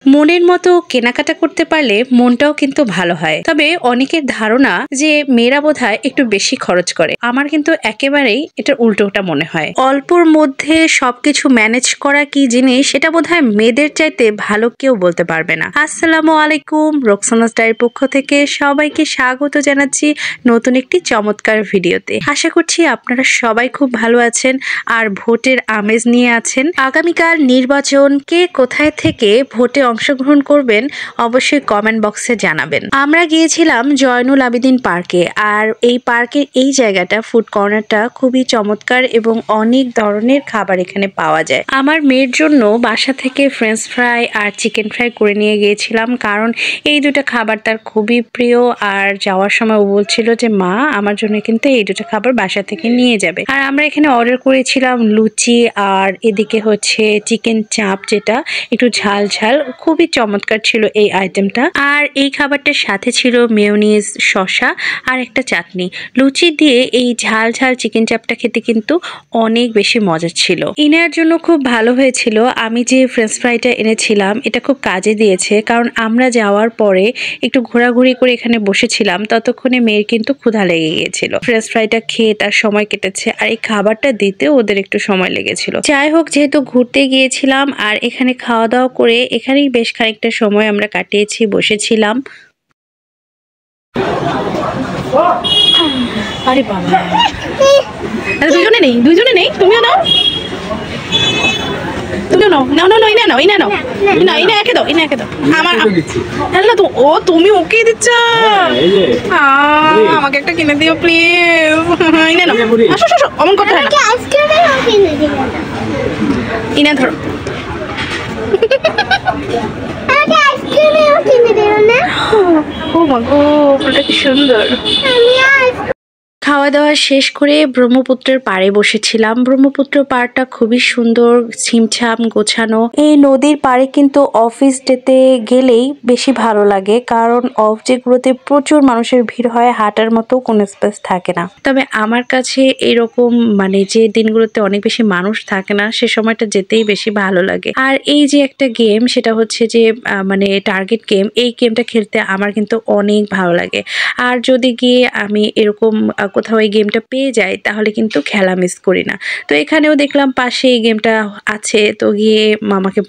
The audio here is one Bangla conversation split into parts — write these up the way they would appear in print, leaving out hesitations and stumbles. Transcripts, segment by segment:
মনের মতো কেনাকাটা করতে পারলে মনটাও কিন্তু ভালো হয়। তবে অনেকের ধারণা যে মেয়েরা বোধহয় একটু বেশি খরচ করে। আমার কিন্তু একেবারেই এটা উল্টোটা মনে হয়। অল্পর মধ্যে সবকিছু ম্যানেজ করা কি জিনিস সেটা বোধহয় মেয়েদের চাইতে ভালো কেউ বলতে পারবে না। আসসালামু আলাইকুম, রোকসানাস ডায়ের পক্ষ থেকে সবাইকে স্বাগত জানাচ্ছি নতুন একটি চমৎকার ভিডিওতে। আশা করছি আপনারা সবাই খুব ভালো আছেন আর ভোটের আমেজ নিয়ে আছেন। আগামীকাল নির্বাচন, কে কোথায় থেকে ভোটে অংশগ্রহণ করবেন অবশ্যই কমেন্ট বক্সে জানাবেন। আমরা গিয়েছিলাম জয়নুল আবেদিন পার্কে, আর এই পার্কের এই জায়গাটা ফুড কর্নারটা খুবই চমৎকার এবং অনেক ধরনের খাবার এখানে পাওয়া যায়। আমার মেয়ের জন্য বাসা থেকে ফ্রেঞ্চ ফ্রাই আর চিকেন ফ্রাই করে নিয়ে গিয়েছিলাম, কারণ এই দুটো খাবার তার খুবই প্রিয়। আর যাওয়ার সময় ও বলছিল যে মা আমার জন্য কিন্তু এই দুটো খাবার বাসা থেকে নিয়ে যাবে। আর আমরা এখানে অর্ডার করেছিলাম লুচি আর এদিকে হচ্ছে চিকেন চাপ, যেটা একটু ঝাল ঝাল, খুবই চমৎকার ছিল এই আইটেমটা। আর এই খাবারটার সাথে ছিল মেয়োনিজ, শসা আর একটা চাটনি। লুচি দিয়ে এই ঝাল ঝাল চিকেন চাপটা খেতে কিন্তু অনেক বেশি মজা ছিল। ইনার জন্য খুব ভালো হয়েছিল আমি যে ফ্রেঞ্চ ফ্রাইটা এনেছিলাম, এটা খুব কাজে দিয়েছে, কারণ আমরা যাওয়ার পরে একটু ঘোরাঘুরি করে এখানে বসেছিলাম, ততক্ষণে মেয়ের কিন্তু ক্ষুধা লেগে গিয়েছিল। ফ্রেঞ্চ ফ্রাইটা খেয়ে তার সময় কেটেছে, আর এই খাবারটা দিতেও ওদের একটু সময় লেগেছিল। যাই হোক, যেহেতু ঘুরতে গিয়েছিলাম আর এখানে খাওয়া দাওয়া করে এখানেই বেশ খানিকটা সময় আমরা কাটিয়েছি, বসেছিলাম। আরে বাবা, দুজনে নেই, তুমিও নাও, তুমিও নাও, নাও নাও, ইনা নাও, ইনা নাও, না ইনা একে দাও, ইনা একে দাও। আমার না তো, ও তুমি ওকে দিচ্ছ, আমাকে একটা কিনে দিও প্লিজ। ইনা নাও, আসো আসো, অমন কথা না, ইনা ধরো। ও মা গো, ওটা কি সুন্দর। খাওয়া দাওয়া শেষ করে ব্রহ্মপুত্রের পাড়ে বসেছিলাম। ব্রহ্মপুত্র পাড়টা খুবই সুন্দর, ছিমছাম গোছানো। এই নদীর পাড়ে কিন্তু অফিস ডেতে গেলেই বেশি ভালো লাগে, কারণ অফ যেগুলোতে প্রচুর মানুষের ভিড় হয়, হাঁটার মতো কোনো স্পেস থাকে না। তবে আমার কাছে এরকম মানে যে দিনগুলোতে অনেক বেশি মানুষ থাকে না, সে সময়টা যেতেই বেশি ভালো লাগে। আর এই যে একটা গেম, সেটা হচ্ছে যে মানে টার্গেট গেম, এই গেমটা খেলতে আমার কিন্তু অনেক ভালো লাগে। আর যদি গিয়ে আমি এরকম কোথাও এই গেমটা পেয়ে যাই, তাহলে কিন্তু খেলা মিস করি না। তো এখানেও দেখলাম পাশে এই গেমটা আছে, তো গিয়ে মামাকে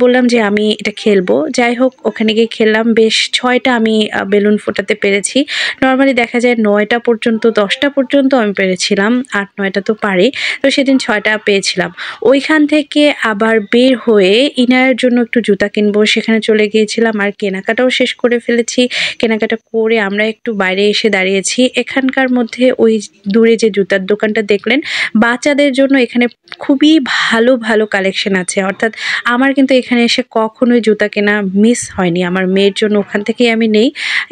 বললাম যে আমি এটা খেলবো। যাই হোক, ওখানে গিয়ে খেললাম। বেশ 6টা আমি বেলুন ফোটাতে পেরেছি। নর্মালি দেখা যায় 9টা পর্যন্ত, 10টা পর্যন্ত আমি পেরেছিলাম, 8-9টা তো পারি। তো সেদিন 6টা পেয়েছিলাম। ওইখান থেকে আবার বের হয়ে ইনার জন্য একটু জুতা কিনবো, সেখানে চলে গিয়েছিলাম। আর কেনাকাটাও শেষ করে ফেলেছি। কেনাকাটা করে আমরা একটু বাইরে এসে দাঁড়িয়েছি। এখানকার মধ্যে ওই দূরে যে জুতার দোকানটা দেখলেন, বাচ্চাদের জন্য এখানে খুবই ভালো ভালো কালেকশন আছে। অর্থাৎ আমার কিন্তু এখানে এসে কখনোই জুতা কেনা মিস হয়নি। আমার মেয়ের জন্য ওখান থেকেই আমি নেই।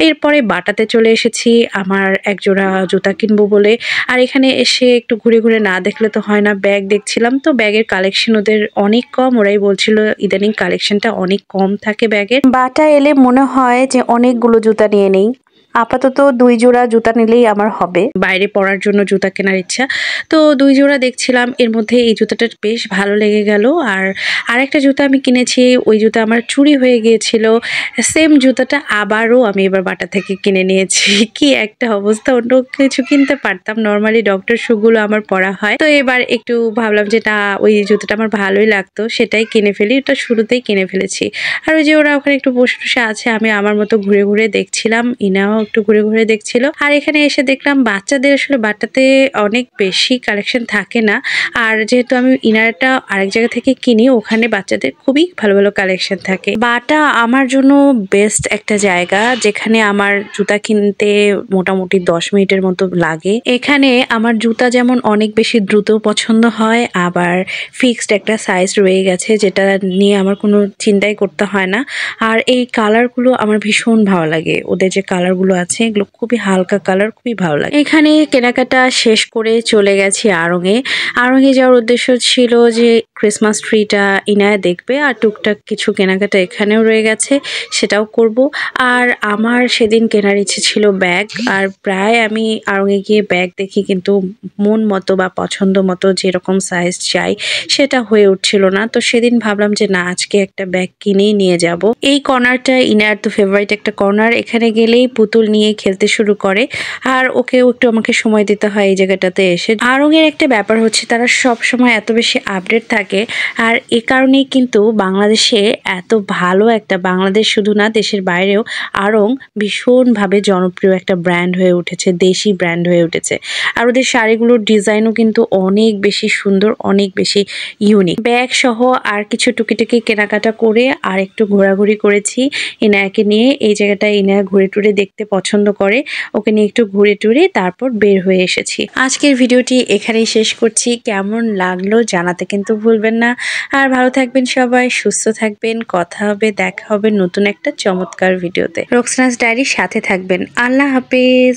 এরপরে বাটাতে চলে এসেছি আমার একজোড়া জুতা কিনবো বলে। আর এখানে এসে একটু ঘুরে ঘুরে না দেখলে তো হয় না। ব্যাগ দেখছিলাম, তো ব্যাগের কালেকশন ওদের অনেক কম। ওরাই বলছিল ইদানিং কালেকশনটা অনেক কম থাকে ব্যাগের। বাটা এলে মনে হয় যে অনেকগুলো জুতা নিয়ে নেই। আপাতত 2 জোড়া জুতা নিলেই আমার হবে, বাইরে পরার জন্য জুতা কেনার ইচ্ছা। তো 2 জোড়া দেখছিলাম, এর মধ্যে এই জুতাটা বেশ ভালো লেগে গেল। আর আরেকটা জুতা আমি কিনেছি, ওই জুতা আমার চুরি হয়ে গিয়েছিল। সেম জুতাটা আবারও আমি এবার বাটা থেকে কিনে নিয়েছি। কি একটা অবস্থা, অন্য কিছু কিনতে পারতাম, নর্মালি ডক্টর শুগুলো আমার পরা হয়। তো এবার একটু ভাবলাম যে না, ওই জুতাটা আমার ভালোই লাগতো, সেটাই কিনে ফেলি। এটা শুরুতেই কিনে ফেলেছি। আর ওই যে ওরা ওখানে একটু বসে বসে আছে, আমি আমার মতো ঘুরে ঘুরে দেখছিলাম, ইনাও একটু ঘুরে ঘুরে দেখছিল। আর এখানে এসে দেখলাম বাচ্চাদের আসলে বাটাতে অনেক বেশি কালেকশন থাকে না। আর যেহেতু আমি ইনারটা আরেক জায়গা থেকে কিনি, ওখানে বাচ্চাদের খুবই ভালো ভালো কালেকশন থাকে। বাটা আমার জন্য বেস্ট একটা জায়গা, যেখানে আমার জুতা কিনতে মোটামুটি 10 মিনিটের মতো লাগে। এখানে আমার জুতা যেমন অনেক বেশি দ্রুত পছন্দ হয়, আবার ফিক্সড একটা সাইজ রয়ে গেছে, যেটা নিয়ে আমার কোনো চিন্তাই করতে হয় না। আর এই কালারগুলো আমার ভীষণ ভালো লাগে, ওদের যে কালারগুলো আছে এগুলো খুবই হালকা কালার, খুবই ভালো লাগে। এখানে কেনাকাটা শেষ করে চলে গেছি আড়ংয়ে। আড়ংয়ে যাওয়ার উদ্দেশ্য ছিল যে ক্রিসমাস ট্রিটা ইনায়া দেখবে, আর টুকটাক কিছু কেনাকাটা এখানেও রয়ে গেছে, সেটাও করব। আর আমার সেদিন কেনার ইচ্ছে ছিল ব্যাগ, আর প্রায় আমি আড়ংয়ে গিয়ে ব্যাগ দেখি কিন্তু মন মতো বা পছন্দ মতো যেরকম সাইজ চাই সেটা হয়ে উঠছিল না। তো সেদিন ভাবলাম যে না, আজকে একটা ব্যাগ কিনেই নিয়ে যাব। এই কর্নারটা ইনার তো ফেভারিট একটা কর্নার, এখানে গেলেই পুতুল নিয়ে খেলতে শুরু করে, আর ওকেও একটু আমাকে সময় দিতে হয় এই জায়গাটাতে এসে। আড়ংয়ের একটা ব্যাপার হচ্ছে তারা সব সময় এত বেশি আপডেট থাকে, আর এ কারণেই কিন্তু বাংলাদেশে এত ভালো একটা, বাংলাদেশ শুধু না দেশের বাইরেও আড়ং ভীষণভাবে জনপ্রিয় একটা ব্র্যান্ড হয়ে উঠেছে, দেশি ব্র্যান্ড হয়ে উঠেছে। আর ওদের শাড়িগুলোর ডিজাইনও কিন্তু অনেক বেশি সুন্দর, অনেক বেশি ইউনিক। ব্যাগ সহ আর কিছু টুকিটাকি কেনাকাটা করে আর একটু ঘোরাঘুরি করেছি ইনায়াকে নিয়ে। এই জায়গাটায় ইনায়া ঘুরে টুরে দেখতে পছন্দ করে, ওকে নিয়ে একটু ঘুরে টুরে তারপর বের হয়ে এসেছি। আজকের ভিডিওটি এখানেই শেষ করছি। কেমন লাগলো জানাতে কিন্তু ভুলবেন না। আর ভালো থাকবেন সবাই, সুস্থ থাকবেন। কথা হবে, দেখা হবে নতুন একটা চমৎকার ভিডিওতে। রোকসানাস ডায়েরির সাথে থাকবেন। আল্লাহ হাফেজ।